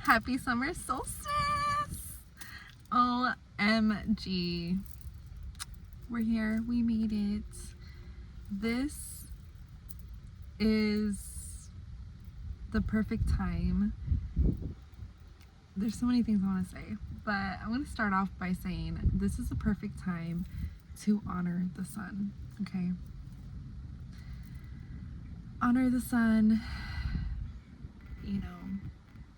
Happy summer solstice! OMG. We're here. We made it. This is the perfect time. There's so many things I want to say, but I'm going to start off by saying this is the perfect time to honor the sun, okay? Honor the sun,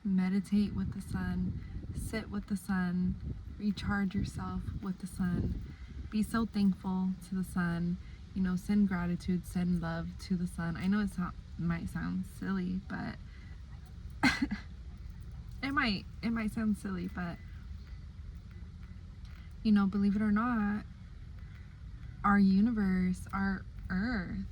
meditate with the sun, sit with the sun, recharge yourself with the sun, be so thankful to the sun, send gratitude, send love to the sun. I know it might sound silly, but it might sound silly, but believe it or not, our universe, our earth,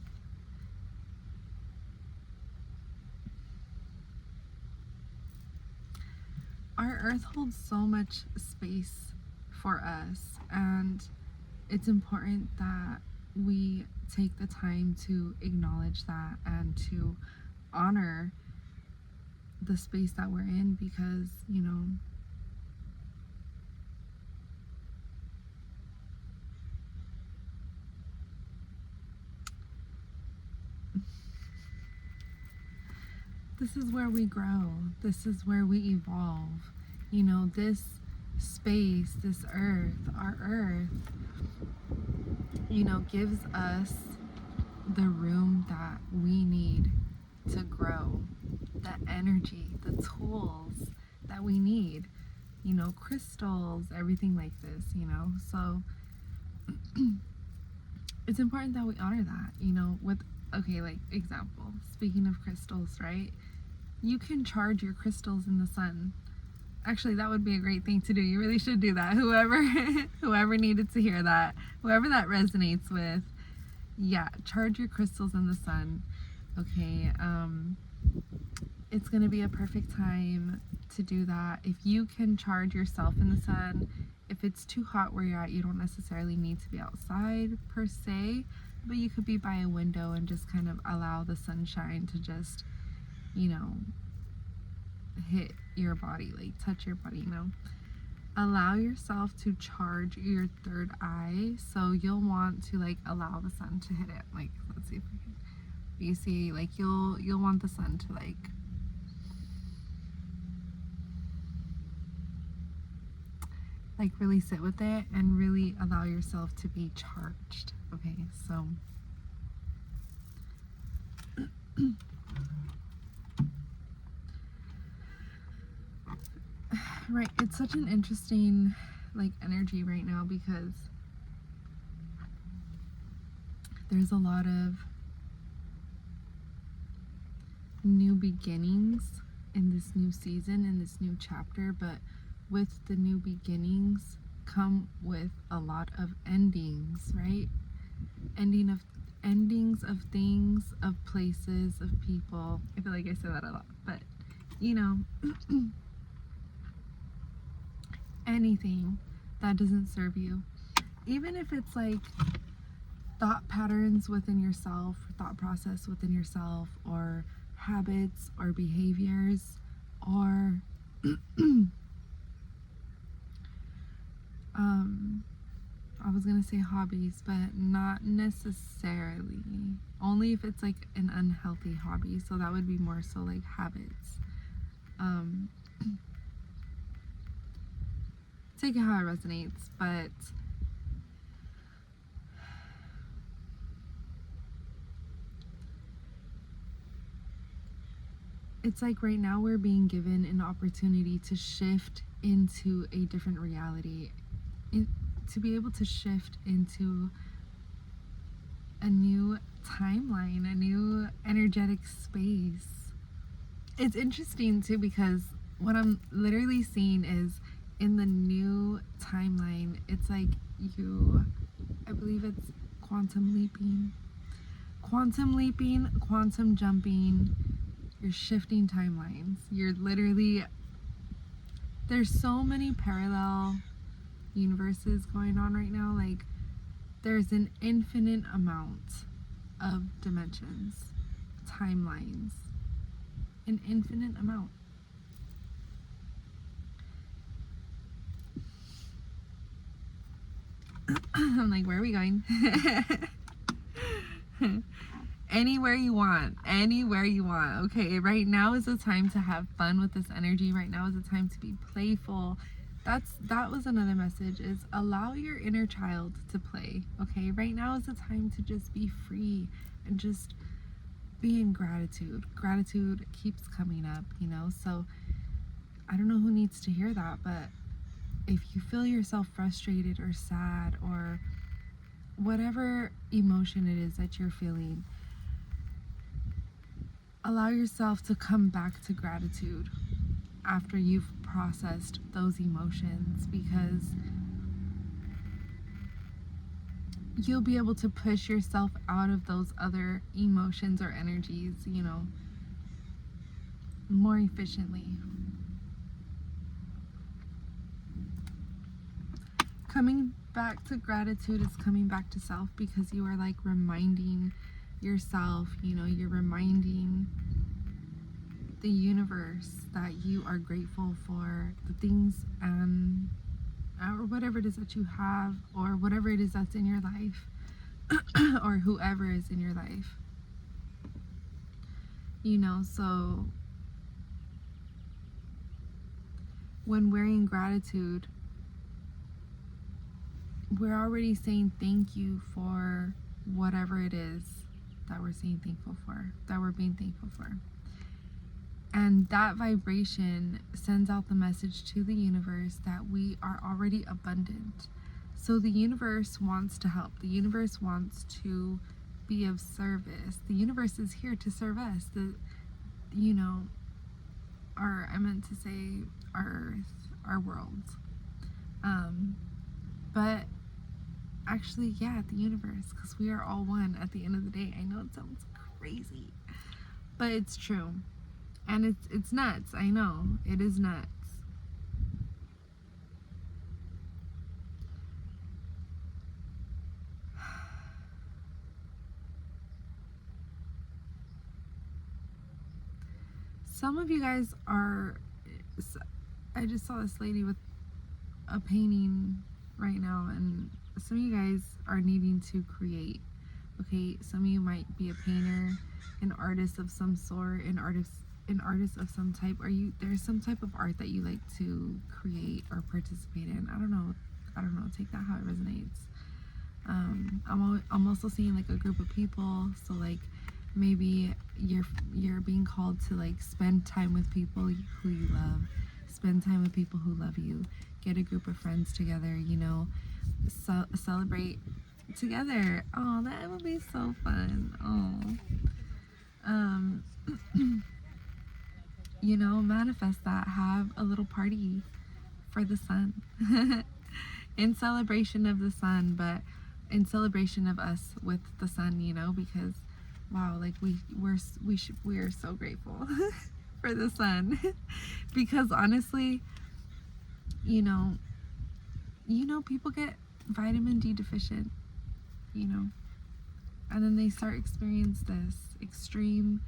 holds so much space for us, and it's important that we take the time to acknowledge that and to honor the space that we're in, because this is where we grow, this is where we evolve. This space, this earth, our earth, gives us the room that we need to grow, the energy, the tools that we need, crystals, everything like this, so it's important that we honor that, like example, speaking of crystals, right? You can charge your crystals in the sun. Actually, that would be a great thing to do. You really should do that. Whoever needed to hear that, whoever that resonates with, yeah, charge your crystals in the sun. Okay, it's gonna be a perfect time to do that. If you can charge yourself in the sun, if it's too hot where you're at, you don't necessarily need to be outside per se, but you could be by a window and just kind of allow the sunshine to just, hit your body, like touch your body, allow yourself to charge your third eye. So you'll want to allow the sun to hit it. Let's see if we can, you see, you'll want the sun to really sit with it and really allow yourself to be charged. Okay, so right, it's such an interesting energy right now, because there's a lot of new beginnings in this new season, in this new chapter, but with the new beginnings come with a lot of endings, right? Endings of things, of places, of people. I feel like I say that a lot, but anything that doesn't serve you, even if it's thought patterns within yourself, thought process within yourself, or habits or behaviors, or I was gonna say hobbies, but not necessarily, only if it's an unhealthy hobby. So that would be more so habits. Take it how it resonates, but it's right now we're being given an opportunity to shift into a different reality, to be able to shift into a new timeline, a new energetic space. It's interesting too, because what I'm literally seeing is, in the new timeline, it's I believe it's quantum leaping, quantum jumping. You're shifting timelines. You're literally, there's so many parallel universes going on right now. There's an infinite amount of dimensions, timelines, an infinite amount. I'm like, where are we going? Anywhere you want, okay? Right now is the time to have fun with this energy. Right now is the time to be playful. That was another message, is allow your inner child to play, okay? Right now is the time to just be free and just be in gratitude. Gratitude keeps coming up, you know? So I don't know who needs to hear that, but if you feel yourself frustrated or sad or whatever emotion it is that you're feeling, allow yourself to come back to gratitude after you've processed those emotions, because you'll be able to push yourself out of those other emotions or energies, you know, more efficiently. Coming back to gratitude is coming back to self, because you are like reminding yourself, you know, you're reminding the universe that you are grateful for the things or whatever it is that you have, or whatever it is that's in your life, or whoever is in your life, you know. So when we're in gratitude, we're already saying thank you for whatever it is that we're saying thankful for, that we're being thankful for. And that vibration sends out the message to the universe that we are already abundant. So the universe wants to help. The universe wants to be of service. The universe is here to serve us. You know, I meant to say our earth, our world. But actually, yeah, the universe, because we are all one at the end of the day. I know it sounds crazy, but it's true. And it's nuts. I know it is nuts. Some of you guys are, I just saw this lady with a painting right now, and some of you guys are needing to create. Okay, some of you might be a painter, an artist of some sort, an artist of some type. There's some type of art that you like to create or participate in. I don't know, take that how it resonates. I'm also seeing like a group of people, so like maybe you're being called to like spend time with people who you love, spend time with people who love you, get a group of friends together, you know, celebrate together. Oh, that would be so fun. You know, manifest that. Have a little party for the sun in celebration of the sun, but in celebration of us with the sun, you know, because wow, like we are so grateful for the sun. Because honestly, you know people get vitamin D deficient, you know, and then they start experience this extreme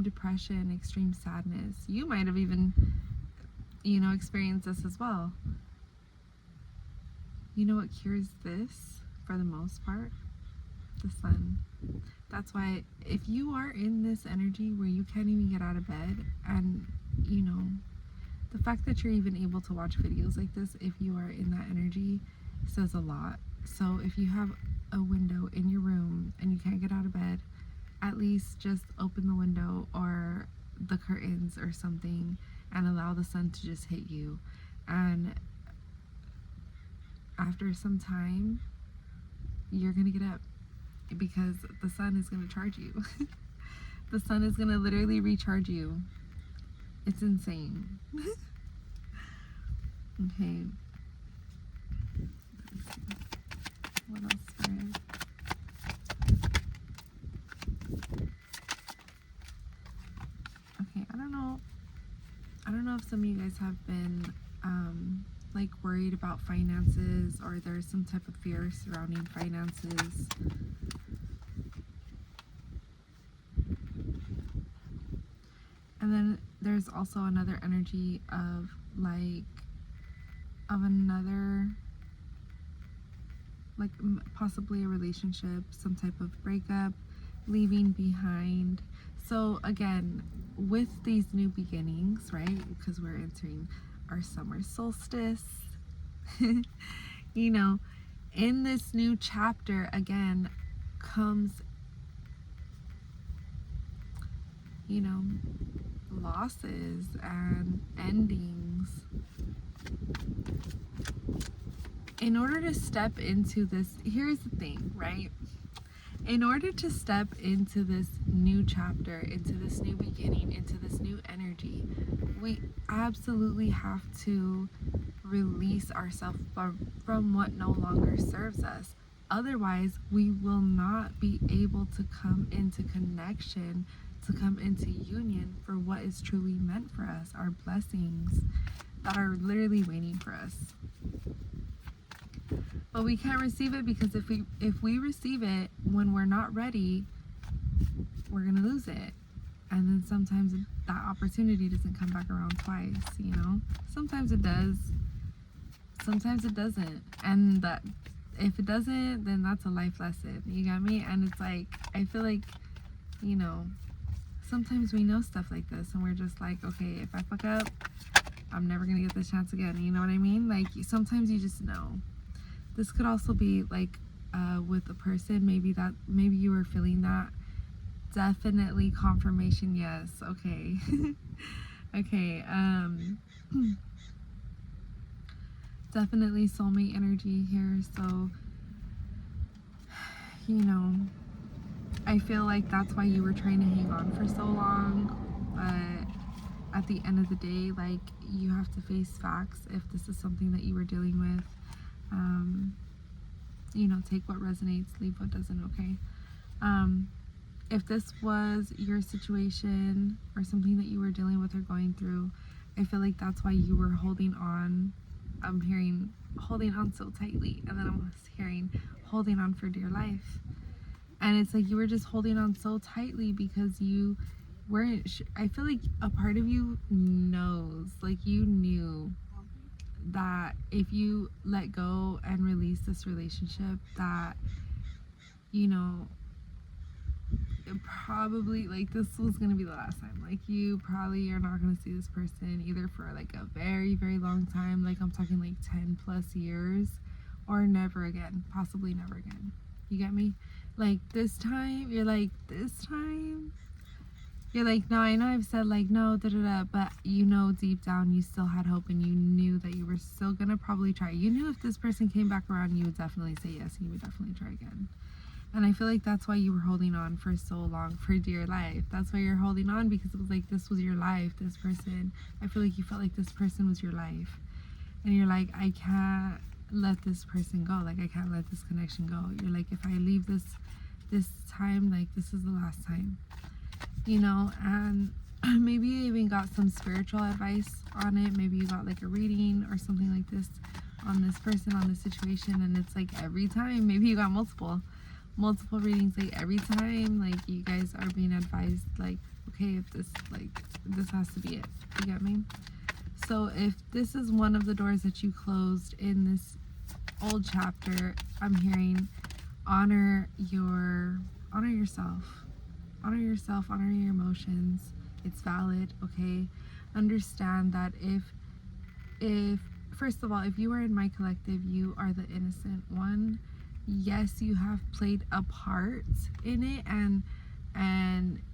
depression, extreme sadness. You might have even, you know, experienced this as well. You know what cures this for the most part? The sun. That's why if you are in this energy where you can't even get out of bed, and you know, the fact that you're even able to watch videos like this, if you are in that energy, says a lot. So if you have a window in your room and you can't get out of bed, at least just open the window or the curtains or something and allow the sun to just hit you. And after some time, you're gonna get up, because the sun is gonna charge you. The sun is gonna literally recharge you. It's insane. Okay. Let me see. What else, Spirit? Okay, I don't know if some of you guys have been like worried about finances, or there's some type of fear surrounding finances. And then there's also another energy of another like possibly a relationship, some type of breakup, leaving behind. So again, with these new beginnings, right, because we're entering our summer solstice, you know, in this new chapter again comes, you know, losses and endings. In order to step into this, here's the thing, right? In order to step into this new chapter, into this new beginning, into this new energy, we absolutely have to release ourselves from what no longer serves us. Otherwise, we will not be able to come into connection, to come into union for what is truly meant for us, our blessings that are literally waiting for us. But we can't receive it because if we receive it when we're not ready, we're gonna lose it. And then sometimes that opportunity doesn't come back around twice, you know? Sometimes it does, sometimes it doesn't. And that if it doesn't, then that's a life lesson. You got me? And it's like, I feel like, you know, sometimes we know stuff like this and we're just like, okay, if I fuck up, I'm never gonna get this chance again. You know what I mean? Like sometimes you just know. This could also be like with a person, maybe you were feeling that. Definitely confirmation, yes. Okay. Okay. Definitely soulmate energy here. So, you know, I feel like that's why you were trying to hang on for so long. But at the end of the day, like, you have to face facts if this is something that you were dealing with. You know, take what resonates, leave what doesn't, okay? If this was your situation or something that you were dealing with or going through, I feel like that's why you were holding on. I'm hearing holding on so tightly, and then I'm hearing holding on for dear life. And it's like you were just holding on so tightly because you weren't I feel like a part of you knows, like you knew that if you let go and release this relationship, that, you know, it probably, like, this was gonna be the last time. Like, you probably are not gonna see this person either for like a very, very long time. Like, I'm talking like 10 plus years, or never again, possibly never again. You get me? Like, this time, you're like, no, I know I've said like no, but you know deep down you still had hope and you knew that you were still gonna probably try. You knew if this person came back around, you would definitely say yes and you would definitely try again. And I feel like that's why you were holding on for so long, for dear life. That's why you're holding on, because it was like this was your life, this person. I feel like you felt like this person was your life. And you're like, I can't let this person go. Like, I can't let this connection go. You're like, if I leave this time, like, this is the last time. You know, and maybe you even got some spiritual advice on it. Maybe you got like a reading or something like this on this person, on this situation, and it's like every time, maybe you got multiple readings, like every time, like you guys are being advised, like, okay, if this, like, this has to be it. You get me? So if this is one of the doors that you closed in this old chapter, I'm hearing honor yourself. Honor yourself, honor your emotions. It's valid, okay? Understand that if first of all, if you are in my collective, you are the innocent one. Yes, you have played a part in it, and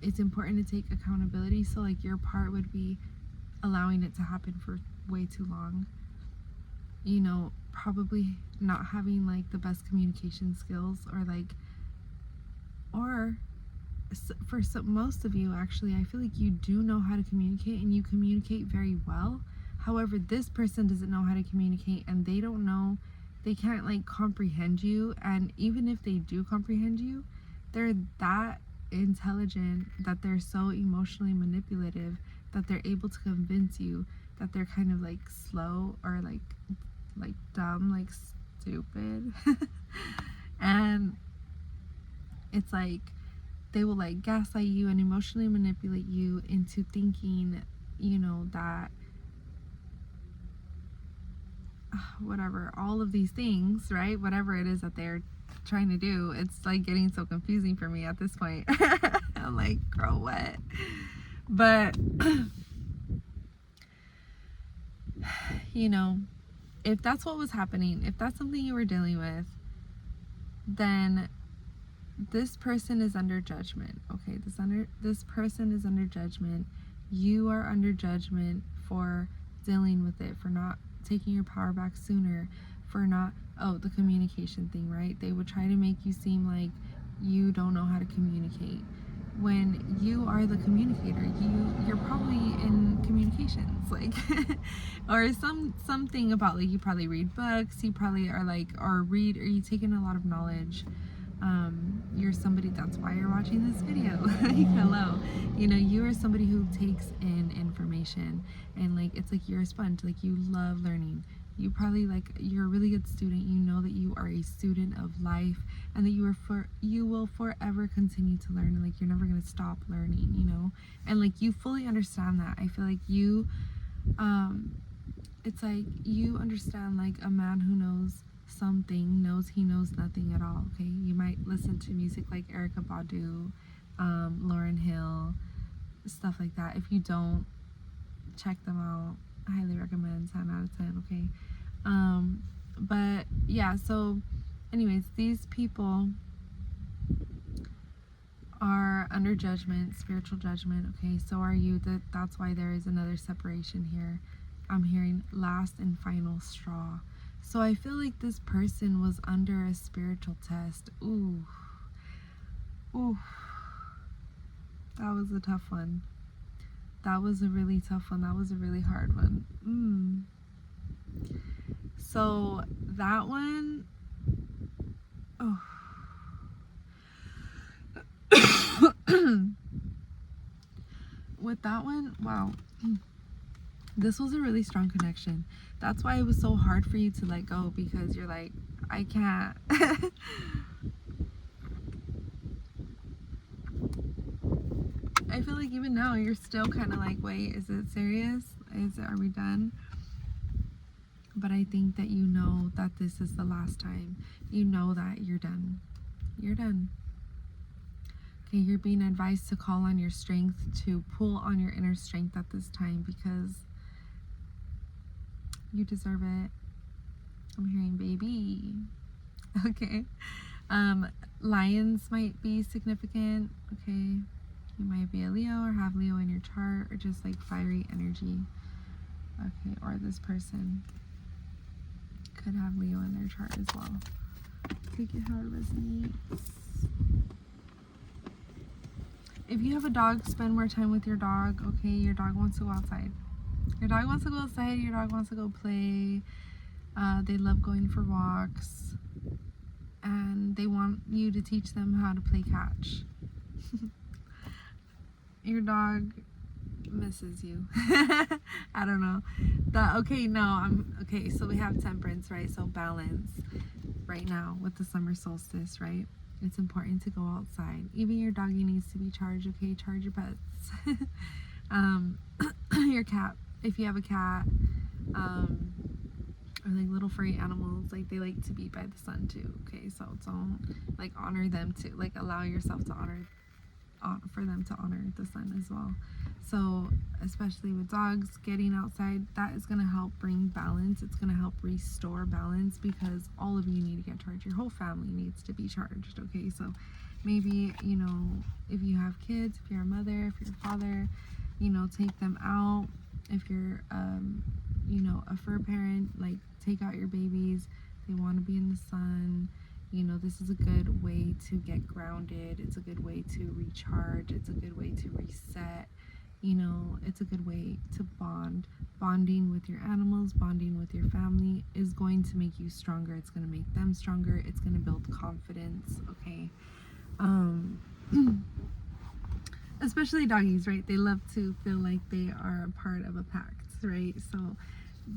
it's important to take accountability. So like your part would be allowing it to happen for way too long. You know, probably not having like the best communication skills, or for most of you, actually, I feel like you do know how to communicate and you communicate very well. However, this person doesn't know how to communicate, and they don't know, they can't like comprehend you. And even if they do comprehend you, they're that intelligent that they're so emotionally manipulative that they're able to convince you that they're kind of like slow, or like dumb, like stupid. And it's like they will like gaslight you and emotionally manipulate you into thinking, you know, that whatever, all of these things, right? Whatever it is that they're trying to do, it's like getting so confusing for me at this point. I'm like, girl, what? But you know, if that's what was happening, if that's something you were dealing with, then this person is under judgment. Okay, this person is under judgment. You are under judgment for dealing with it, for not taking your power back sooner, for not, oh, the communication thing, right? They would try to make you seem like you don't know how to communicate. When you are the communicator, you're probably in communications, like or something about, like, you probably read books, you probably are like, or you take in a lot of knowledge. You're somebody, that's why you're watching this video. Like, hello, you know, you are somebody who takes in information, and like, it's like you're a sponge, like you love learning. You probably, like, you're a really good student. You know that you are a student of life, and that you will forever continue to learn, and like, you're never going to stop learning, you know, and like, you fully understand that. I feel like you it's like you understand, like, a man who knows something knows he knows nothing at all. Okay, you might listen to music like Erykah Badu, Lauryn Hill, stuff like that. If you don't, check them out. I highly recommend. 10 out of 10. Okay, but yeah, so anyways, these people are under judgment, spiritual judgment. Okay, so are you. That's why there is another separation here. I'm hearing last and final straw. So I feel like this person was under a spiritual test. Ooh, that was a tough one. That was a really tough one. That was a really hard one. So that one, oh. With that one, wow. This was a really strong connection. That's why it was so hard for you to let go, because you're like, I can't. I feel like even now you're still kind of like, wait, is it serious? Are we done? But I think that you know that this is the last time. You know that you're done. You're done. Okay, you're being advised to call on your strength, to pull on your inner strength at this time, because you deserve it. I'm hearing baby. Okay. Lions might be significant. Okay. You might be a Leo or have Leo in your chart, or just like fiery energy. Okay. Or this person could have Leo in their chart as well. Take it how it resonates. If you have a dog, spend more time with your dog. Okay. Your dog wants to go outside. Your dog wants to go outside. Your dog wants to go play. They love going for walks. And they want you to teach them how to play catch. Your dog misses you. I don't know. Okay, so we have temperance, right? So balance right now with the summer solstice, right? It's important to go outside. Even your doggy needs to be charged, okay? Charge your pets. Your cat, if you have a cat, or like little furry animals, like they like to be by the sun too. Okay, so don't like honor them too. Like allow yourself to for them to honor the sun as well. So especially with dogs, getting outside, that is going to help bring balance. It's going to help restore balance, because all of you need to get charged. Your whole family needs to be charged. Okay, so maybe, you know, if you have kids, if you're a mother, if you're a father, you know, take them out. If you're you know, a fur parent, like take out your babies. They want to be in the sun. You know, this is a good way to get grounded. It's a good way to recharge. It's a good way to reset. You know, it's a good way to bond. Bonding with your animals, bonding with your family is going to make you stronger. It's going to make them stronger. It's going to build confidence. Okay. Especially doggies, right? They love to feel like they are a part of a pack, right? So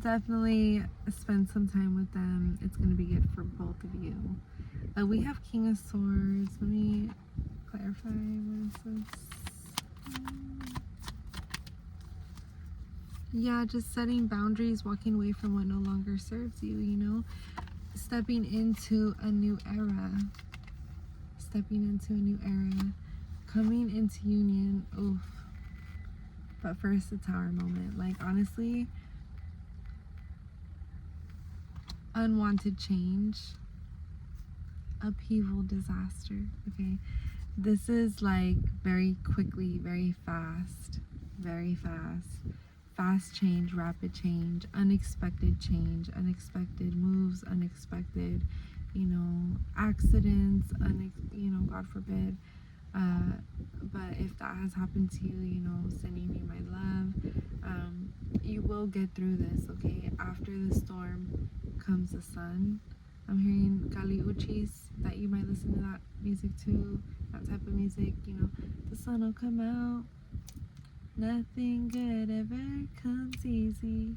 definitely spend some time with them. It's going to be good for both of you. We have King of Swords. Let me clarify. What is this? Yeah, just setting boundaries, walking away from what no longer serves you, you know, stepping into a new era, coming into union. Oof. But first, the Tower moment. Like, honestly, unwanted change, upheaval, disaster. Okay, this is like very quickly, very fast, fast change, rapid change, unexpected moves, unexpected, you know, accidents, God forbid. But if that has happened to you, you know, sending you my love. You will get through this, okay? After the storm comes the sun. I'm hearing Kali Uchis, that you might listen to that music too, that type of music, you know. The sun will come out. Nothing good ever comes easy.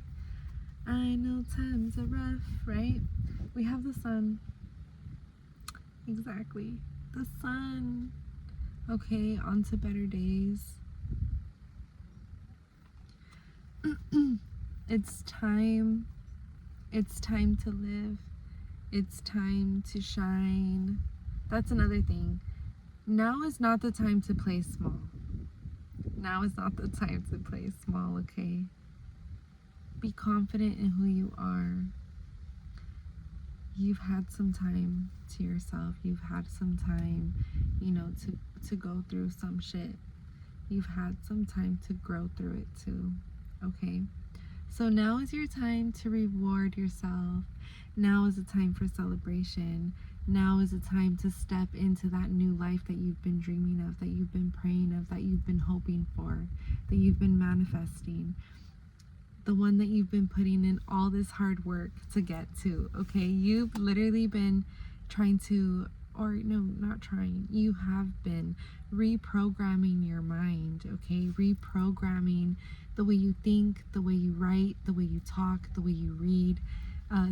I know times are rough, right? We have the sun. Exactly. The sun. Okay, on to better days. It's time. It's time to live. It's time to shine. That's another thing. Now is not the time to play small. Now is not the time to play small, okay? Be confident in who you are. You've had some time to yourself. You've had some time, you know, to go through some shit. You've had some time to grow through it too, okay? So now is your time to reward yourself. Now is a time for celebration. Now is a time to step into that new life that you've been dreaming of, that you've been praying of, that you've been hoping for, that you've been manifesting. The one that you've been putting in all this hard work to get to, okay? You've literally been trying to, or no, not trying, you have been reprogramming your mind, okay? Reprogramming the way you think, the way you write, the way you talk, the way you read.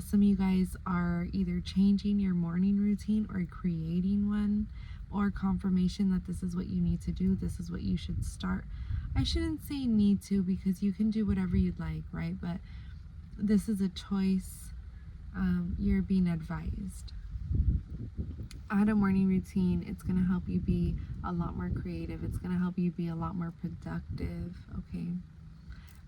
Some of you guys are either changing your morning routine or creating one, or confirmation that this is what you need to do, this is what you should start. I shouldn't say need to, because you can do whatever you'd like, right? But this is a choice. You're being advised. Add a morning routine. It's going to help you be a lot more creative. It's going to help you be a lot more productive, okay?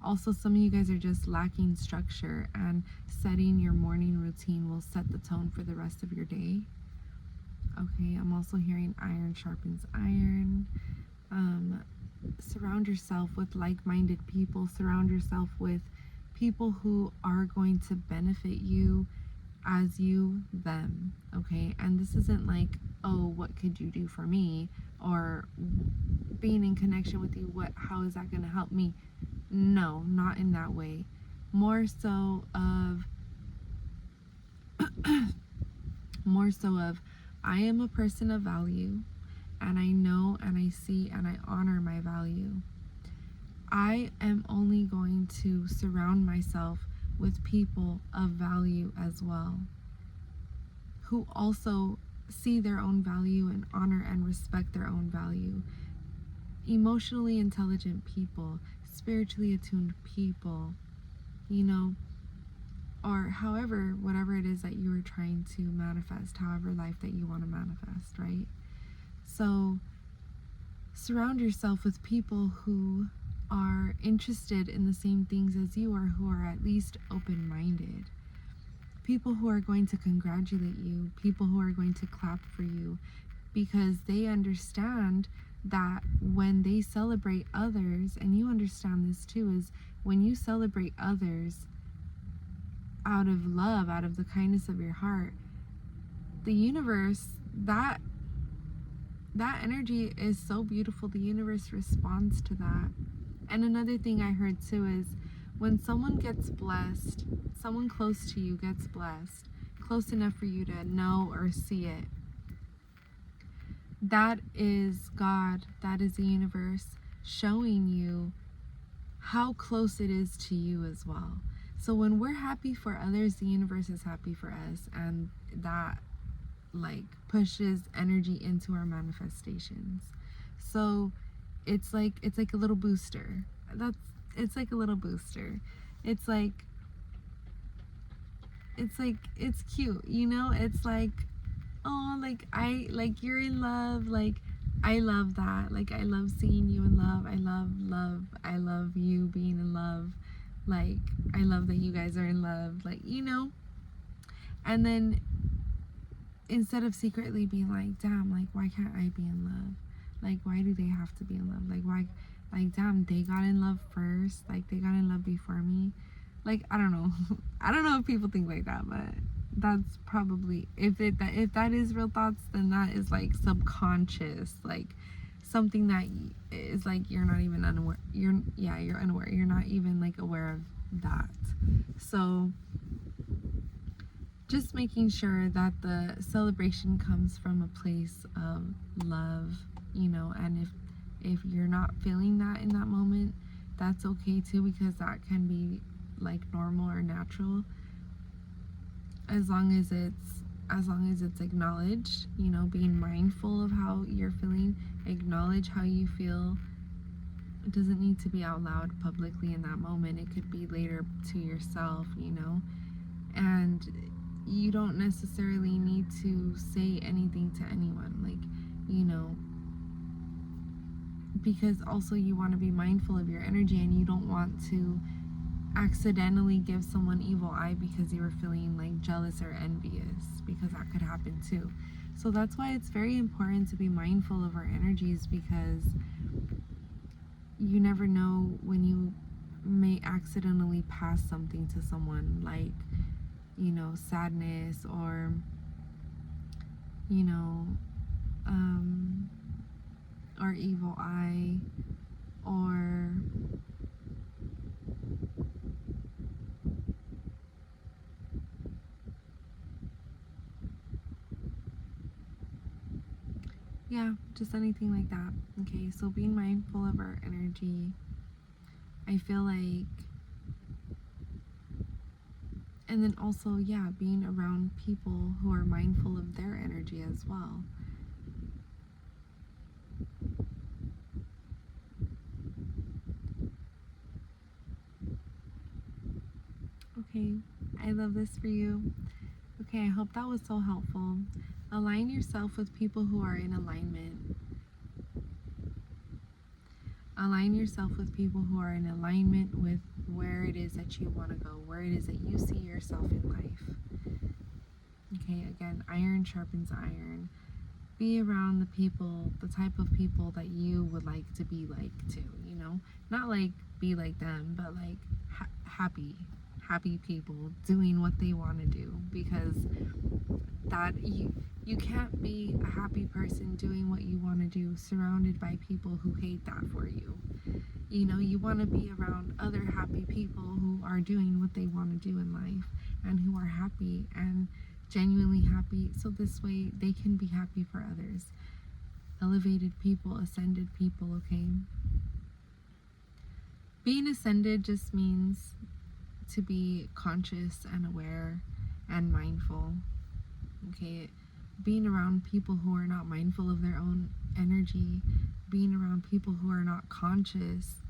Also, some of you guys are just lacking structure, and setting your morning routine will set the tone for the rest of your day. Okay, I'm also hearing iron sharpens iron. Surround yourself with like-minded people. Surround yourself with people who are going to benefit you as you them, okay? And this isn't like, oh, what could you do for me, or being in connection with you, how is that going to help me? No, not in that way. More so of I am a person of value, and I know and I see and I honor my value. I am only going to surround myself with people of value as well, who also see their own value and honor and respect their own value. Emotionally intelligent people, spiritually attuned people, you know, or however, whatever it is that you are trying to manifest, however life that you want to manifest, right? So surround yourself with people who are interested in the same things as you are, who are at least open-minded. People who are going to congratulate you, people who are going to clap for you, because they understand that when they celebrate others, and you understand this too, is when you celebrate others out of love, out of the kindness of your heart, the universe, that energy is so beautiful. The universe responds to that. And another thing I heard too is when someone gets blessed, someone close to you gets blessed, close enough for you to know or see it, that is God, that is the universe showing you how close it is to you as well. So when we're happy for others, the universe is happy for us, and that like pushes energy into our manifestations. So it's like a little booster. it's like a little booster. It's like it's cute, you know? It's like, oh, like you're in love, like I love that. Like I love seeing you in love. I love you being in love. Like I love that you guys are in love. Like, you know? And then instead of secretly being like, damn, like why can't I be in love? Like why do they have to be in love? Like why, like damn, they got in love first. Like they got in love before me. Like I don't know. I don't know if people think like that, but that's probably, if that is real thoughts, then that is like subconscious, like something that is like you're not even unaware. You're unaware. You're not even like aware of that. So just making sure that the celebration comes from a place of love, you know, and if you're not feeling that in that moment, that's okay too, because that can be like normal or natural, as long as it's acknowledged, you know, being mindful of how you're feeling, acknowledge how you feel. It doesn't need to be out loud publicly in that moment. It could be later to yourself, you know. And you don't necessarily need to say anything to anyone, like, you know, because also you want to be mindful of your energy, and you don't want to accidentally give someone evil eye because you were feeling like jealous or envious, because that could happen too. So that's why it's very important to be mindful of our energies, because you never know when you may accidentally pass something to someone, like, you know, sadness, or, you know, or evil eye, or yeah, just anything like that. Okay, so being mindful of our energy, I feel like, and then also, yeah, being around people who are mindful of their energy as well. Okay, I love this for you. Okay, I hope that was so helpful. Align yourself with people who are in alignment. Align yourself with people who are in alignment with where it is that you want to go, where it is that you see yourself in life. Okay, again, iron sharpens iron. Be around the people, the type of people that you would like to be like too, you know? Not like be like them, but like happy people doing what they want to do, because that you can't be a happy person doing what you want to do surrounded by people who hate that for you. You know, you want to be around other happy people who are doing what they want to do in life, and who are happy and genuinely happy, so this way they can be happy for others. Elevated people, ascended people, okay? Being ascended just means to be conscious and aware and mindful, okay? Being around people who are not mindful of their own energy, being around people who are not conscious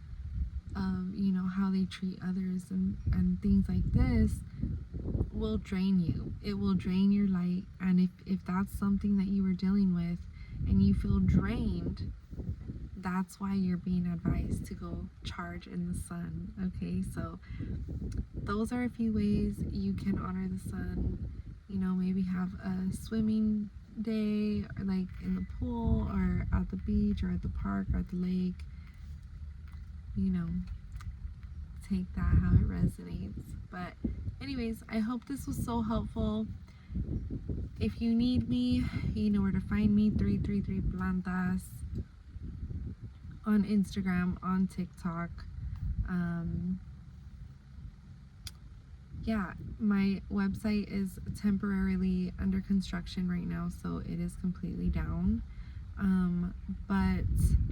of, you know, how they treat others and things like this, will drain you. It will drain your light. And if that's something that you are dealing with and you feel drained, that's why you're being advised to go charge in the sun. Okay, so those are a few ways you can honor the sun. You know, maybe have a swimming day, or like in the pool, or at the beach, or at the park, or at the lake. You know, take that how it resonates. But anyways, I hope this was so helpful. If you need me, you know where to find me. 333 plantas on Instagram, on TikTok. Yeah, my website is temporarily under construction right now, so it is completely down. But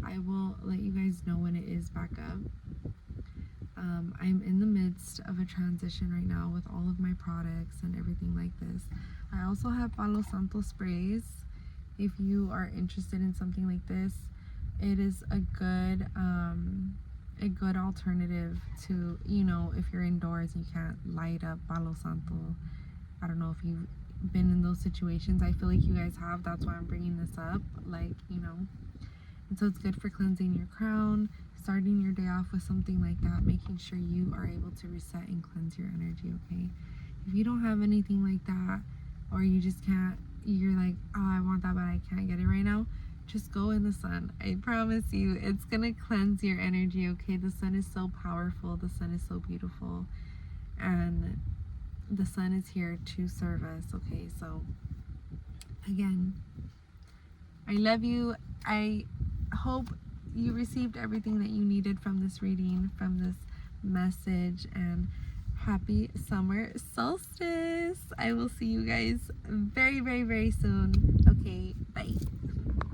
I will let you guys know when it is back up. I'm in the midst of a transition right now with all of my products and everything like this. I also have Palo Santo sprays. If you are interested in something like this, it is a good a good alternative to, you know, if you're indoors, you can't light up Palo Santo. I don't know if you've been in those situations. I feel like you guys have. That's why I'm bringing this up. Like, you know. And so it's good for cleansing your crown, starting your day off with something like that, making sure you are able to reset and cleanse your energy, okay? If you don't have anything like that, or you just can't, you're like, oh, I want that, but I can't get it right now, just go in the sun. I promise you, it's gonna cleanse your energy, okay? The sun is so powerful. The sun is so beautiful. And the sun is here to serve us, okay? So, again, I love you. I hope you received everything that you needed from this reading, from this message, and happy summer solstice. I will see you guys very, very, very soon. Okay, bye.